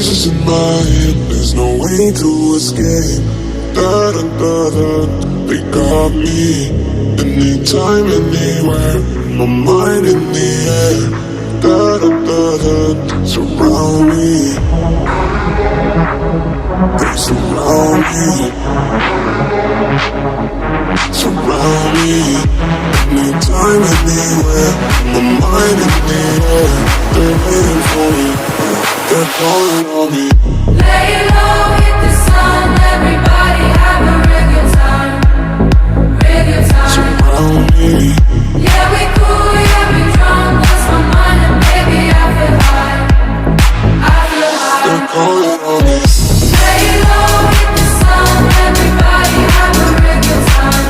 voices in my head, there's no way to escape. Da da da da, they got me. Anytime, anywhere, my mind in the air. Da da da da, surround me. They surround me. Surround me. Anytime, anywhere, my mind in the air. They're waiting for me, they're calling on me. Lay low.